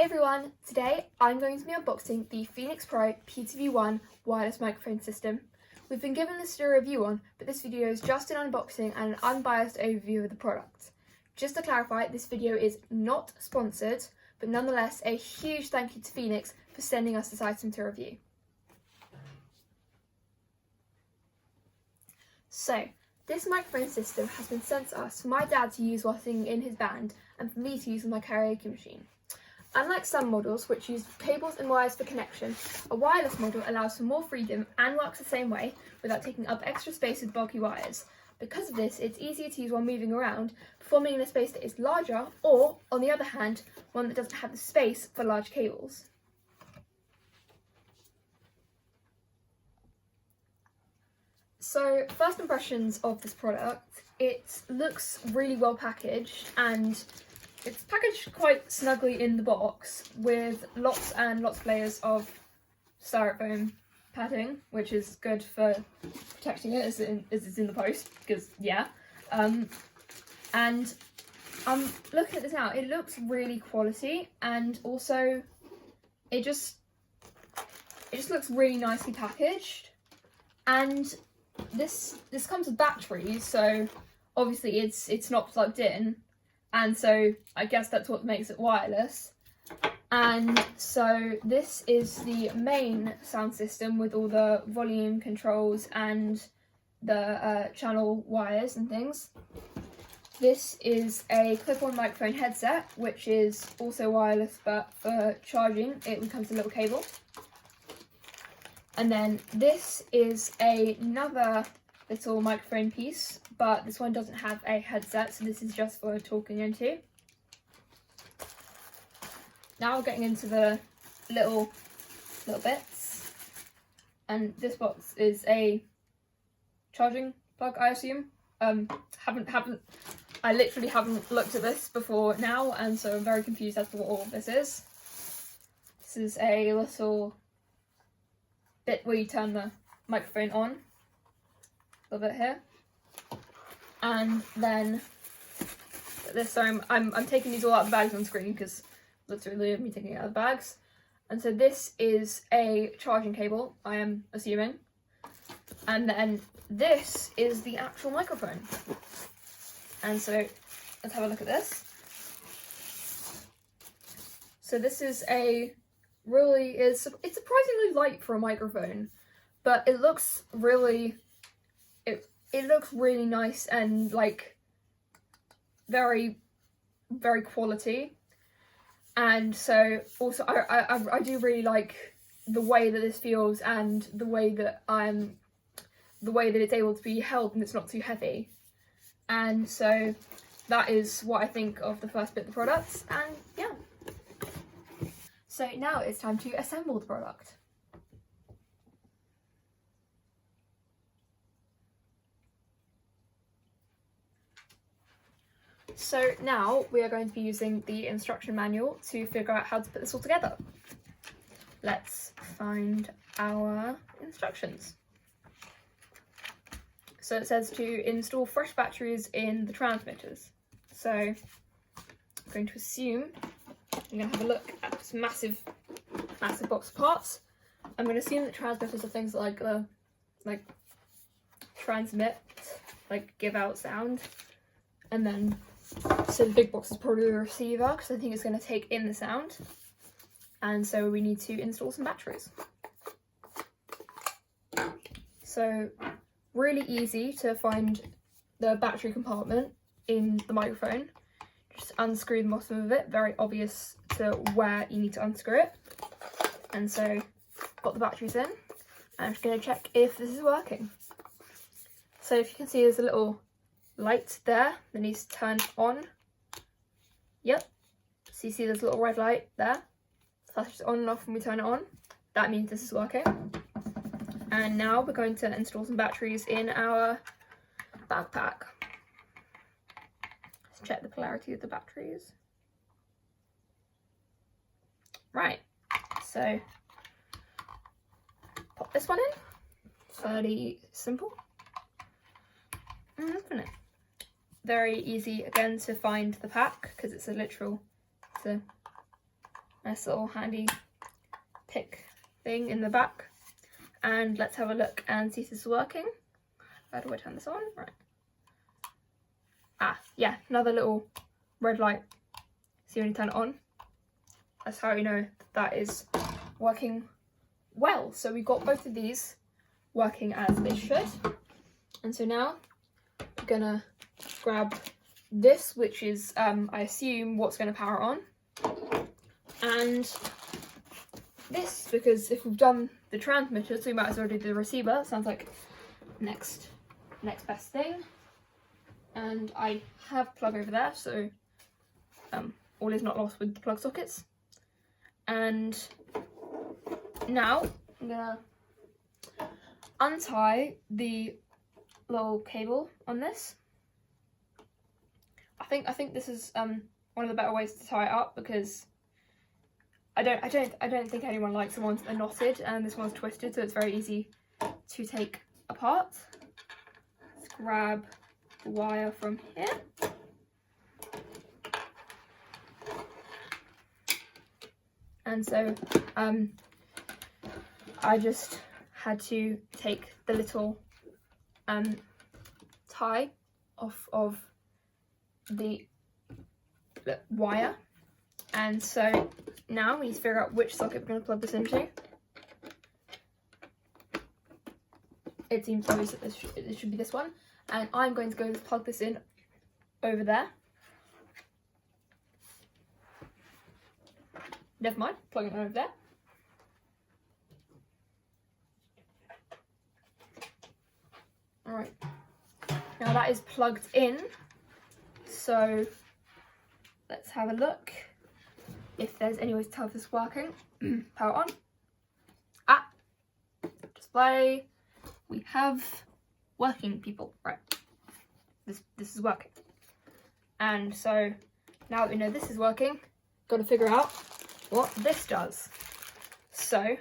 Hey everyone, today I'm going to be unboxing the Phoenix Pro PTV1 wireless microphone system. We've been given this to do a review on, but this video is just an unboxing and an unbiased overview of the product. Just to clarify, this video is not sponsored, but nonetheless a huge thank you to Phoenix for sending us this item to review. So, this microphone system has been sent to us for my dad to use while singing in his band and for me to use on my karaoke machine. Unlike some models which use cables and wires for connection, a wireless model allows for more freedom and works the same way without taking up extra space with bulky wires. Because of this, it's easier to use while moving around, performing in a space that is larger, or, on the other hand, one that doesn't have the space for large cables. So, first impressions of this product, it looks really well packaged and it's packaged quite snugly in the box with lots and lots of layers of styrofoam padding, which is good for protecting it as it's in the post, because yeah. And I'm looking at this now, it looks really quality, and also it just looks really nicely packaged. And this comes with batteries, so obviously it's not plugged in. And so I guess that's what makes it wireless. And so this is the main sound system with all the volume controls and the channel wires and things. This is a clip-on microphone headset, which is also wireless, but for charging it comes with a little cable. And then this is another little microphone piece, but this one doesn't have a headset, so this is just for talking into. Now we're getting into the little bits, and this box is a charging plug, I assume. I literally haven't looked at this before now, and so I'm very confused as to what all of this is. This is a little bit where you turn the microphone on. A little bit here, and then this. Sorry, I'm taking these all out of the bags on screen because that's really me taking it out of the bags. And so this is a charging cable, I am assuming, and then this is the actual microphone. And so let's have a look at this. So this is it's surprisingly light for a microphone, but it looks really. It looks really nice and like very, very quality. And so also I do really like the way that this feels and the way that it's able to be held and it's not too heavy. And so that is what I think of the first bit of the product, and yeah. So now it's time to assemble the product. So now we are going to be using the instruction manual to figure out how to put this all together. Let's find our instructions. So it says to install fresh batteries in the transmitters. So I'm going to assume I'm going to have a look at this massive box of parts. I'm going to assume that transmitters are things like transmit, like give out sound, and then so the big box is probably the receiver because I think it's going to take in the sound, and so we need to install some batteries. So really easy to find the battery compartment in the microphone. Just unscrew the bottom of it, very obvious to where you need to unscrew it. And so got the batteries in, and I'm just going to check if this is working. So if you can see, there's a little light there that needs to turn on. Yep, so you see there's a little red light there. Flashes on and off when we turn it on. That means this is working. And now we're going to install some batteries in our backpack. Let's check the polarity of the batteries. Right, so pop this one in. Fairly simple. And open it. Very easy again to find the pack because it's a Nice little handy pick thing in the back. And let's have a look and see if this is working. How do I turn this on? Right. Ah, yeah, another little red light. See when you turn it on? That's how you know that is working well. So we've got both of these working as they should. And so now I'm gonna grab this, which is, I assume, what's gonna power on. And this, because if we've done the transmitter, so we might as well do the receiver. Sounds like next best thing. And I have plug over there, so all is not lost with the plug sockets. And now I'm gonna untie the little cable on this. I think this is one of the better ways to tie it up, because I don't think anyone likes the ones that are knotted, and this one's twisted, so it's very easy to take apart. Let's grab the wire from here. And so I just had to take the little tie off of the wire. And so now we need to figure out which socket we're going to plug this into. It seems obvious that it should be this one. And I'm going to go plug this in over there. Never mind, plugging it over there. Alright, now that is plugged in, so let's have a look if there's any way to tell if this is working. Power on. Ah, display. We have working, people. Right, this is working. And so now that we know this is working, got to figure out what this does. So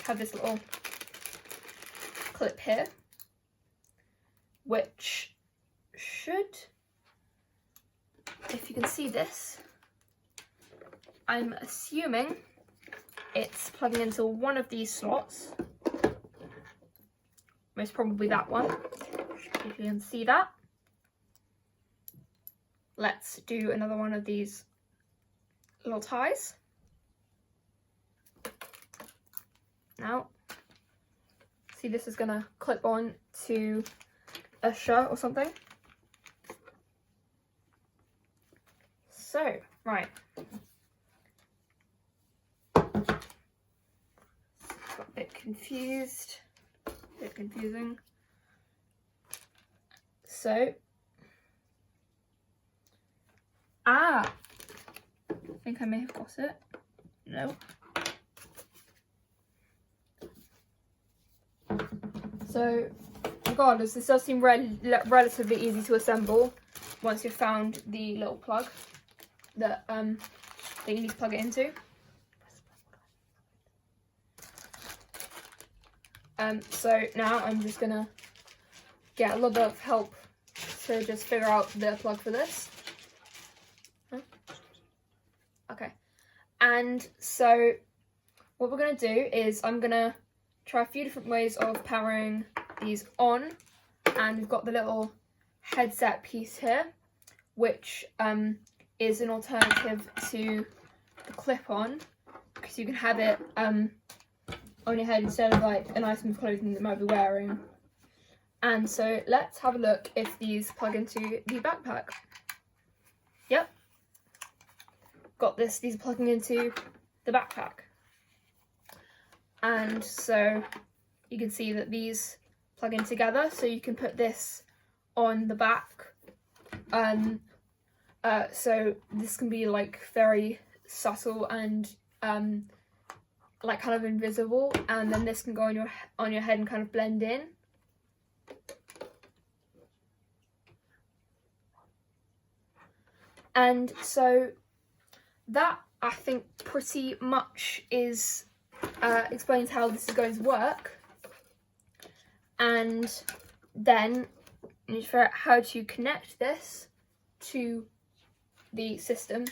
have this little clip here, which should, if you can see this, I'm assuming it's plugging into one of these slots, most probably that one, if you can see that. Let's do another one of these little ties. Now, see, this is gonna clip on to a shirt or something. So, right. Got a bit confused, a bit confusing. So, I think I may have got it. No. So, regardless, this does seem relatively easy to assemble once you've found the little plug that you need to plug it into. So now I'm just gonna get a little bit of help to just figure out the plug for this. Okay, and so what we're gonna do is I'm gonna try a few different ways of powering these on, and we've got the little headset piece here, which is an alternative to the clip-on, because you can have it on your head instead of like an item of clothing that you might be wearing. And so let's have a look if these plug into the backpack. Yep, got this. These are plugging into the backpack. And so you can see that these plug in together, so you can put this on the back. So this can be like very subtle and like kind of invisible, and then this can go on your head and kind of blend in. And so that, I think, pretty much is explains how this is going to work. And then you need to figure out how to connect this to the system.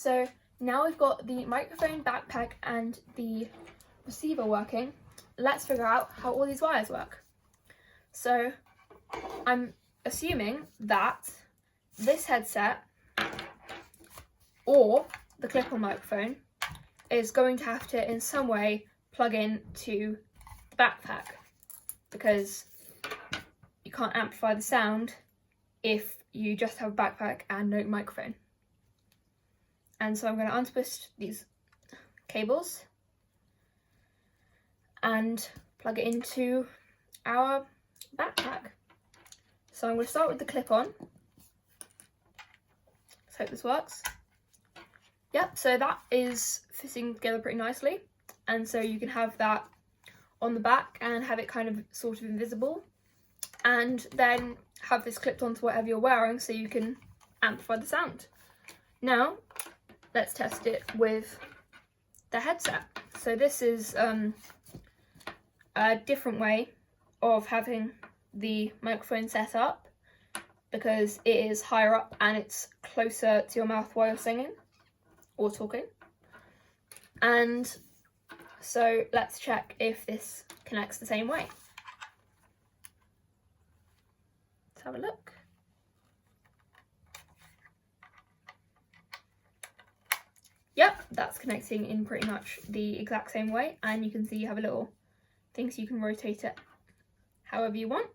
So now we've got the microphone, backpack and the receiver working, let's figure out how all these wires work. So I'm assuming that this headset or the clip-on microphone is going to have to in some way plug in to the backpack, because you can't amplify the sound if you just have a backpack and no microphone. And so I'm going to untwist these cables and plug it into our backpack. So I'm going to start with the clip-on. Let's hope this works. Yep, so that is fitting together pretty nicely. And so you can have that on the back and have it kind of sort of invisible. And then have this clipped onto whatever you're wearing so you can amplify the sound. Now, let's test it with the headset. So this is a different way of having the microphone set up, because it is higher up and it's closer to your mouth while you're singing or talking. And so let's check if this connects the same way. Let's have a look. Yep, that's connecting in pretty much the exact same way, and you can see you have a little thing so you can rotate it however you want.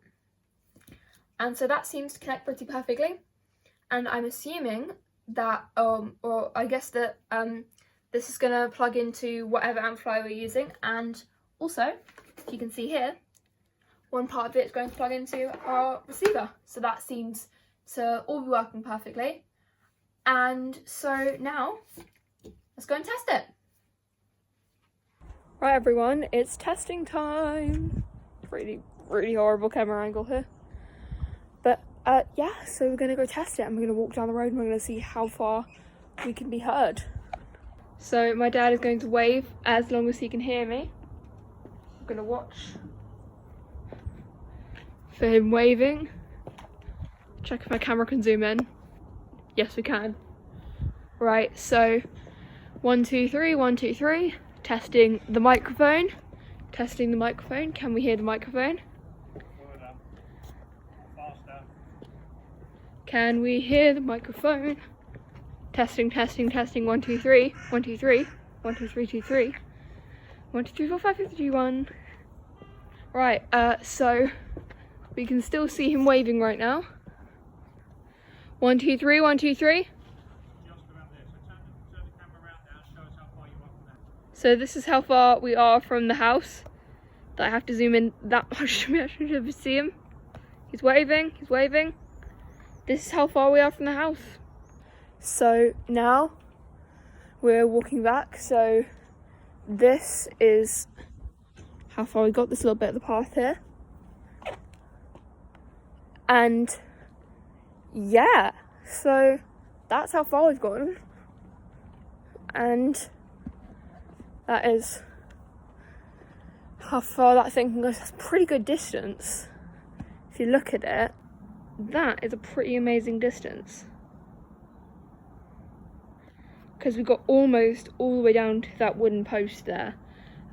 And so that seems to connect pretty perfectly. And I'm assuming that, or I guess that this is gonna plug into whatever amplifier we're using. And also, if you can see here, one part of it is going to plug into our receiver. So that seems to all be working perfectly. And so now, let's go and test it. Right everyone, it's testing time. Really horrible camera angle here. But yeah, so we're gonna go test it and we're gonna walk down the road and we're gonna see how far we can be heard. So my dad is going to wave as long as he can hear me. I'm gonna watch for him waving. Check if my camera can zoom in. Yes, we can. Right, so 1, 2, 3, 1, 2, 3. Testing the microphone. Testing the microphone. Can we hear the microphone? Can we hear the microphone? Testing, testing, testing. 1, 2, 3. 1, 2, 3. 1, 2, 3, 2, 3. 1, 2, 3, 4, 5, 6, 3, 1. Right, so we can still see him waving right now. 1, 2, 3, 1, 2, 3. So this is how far we are from the house. That I have to zoom in that much to actually be able to see him. He's waving, he's waving. This is how far we are from the house. So now we're walking back. So this is how far we got, this little bit of the path here. And yeah, so that's how far we've gone. And that is how far that thing can go. That's a pretty good distance. If you look at it, that is a pretty amazing distance. Because we got almost all the way down to that wooden post there.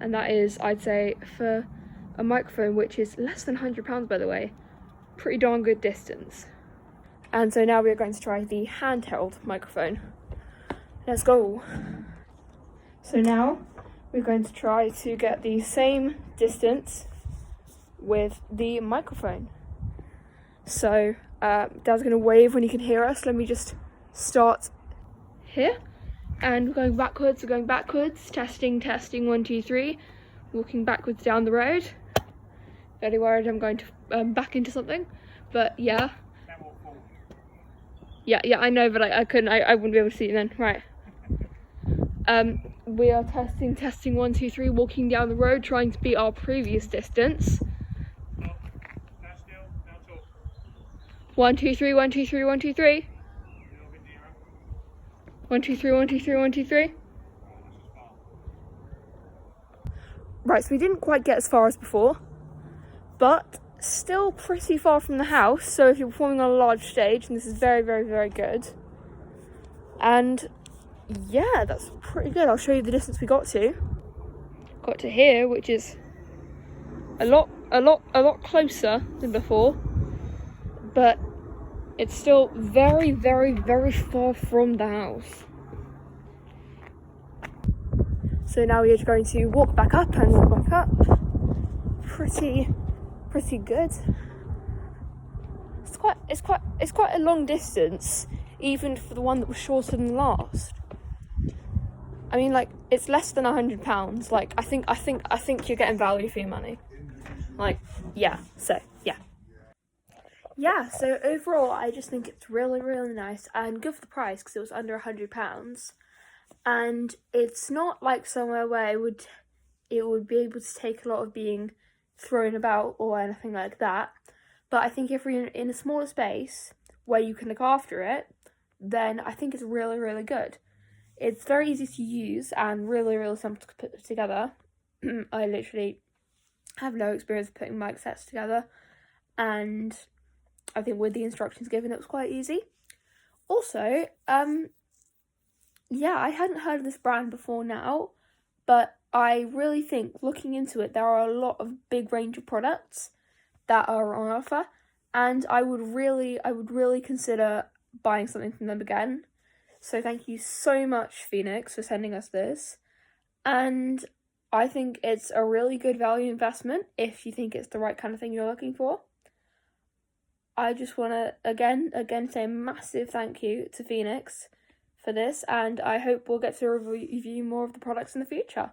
And that is, I'd say, for a microphone, which is less than £100 by the way, pretty darn good distance. And so now we're going to try the handheld microphone. Let's go. So now we're going to try to get the same distance with the microphone. So Dad's going to wave when he can hear us. Let me just start here. And we're going backwards, testing, testing, 1, 2, 3. Walking backwards down the road. Very worried I'm going to back into something. But yeah. Yeah, I know, but I couldn't, I wouldn't be able to see it then. Right. We are testing, 1, 2, 3, walking down the road, trying to beat our previous distance. 1, 2, 3, 1, 2, 3, 1, 2, 3. 1, 2, 3, 1, 2, 3, 1, 2, 3. Right, so we didn't quite get as far as before, but still pretty far from the house. So if you're performing on a large stage, and this is very, very, very good. And yeah, that's pretty good. I'll show you the distance we got to. Got to here, which is a lot closer than before, but it's still very, very, very far from the house. So now we are going to walk back up and walk back up. Pretty good. It's quite a long distance, even for the one that was shorter than last. I mean, like, it's less than £100. Like, I think you're getting value for your money. Like, yeah. So yeah. So overall, I just think it's really, really nice and good for the price because it was under £100, and it's not like somewhere where it would be able to take a lot of being thrown about or anything like that. But I think if you're in a smaller space where you can look after it, then I think it's really, really good. It's very easy to use and really, really simple to put together. I literally have no experience putting mic sets together, and I think with the instructions given, it was quite easy. Also, yeah, I hadn't heard of this brand before now, but I really think, looking into it, there are a lot of big range of products that are on offer, and I would really consider buying something from them again. So thank you so much, Phoenix, for sending us this, and I think it's a really good value investment if you think it's the right kind of thing you're looking for. I just want to again say a massive thank you to Phoenix for this, and I hope we'll get to review more of the products in the future.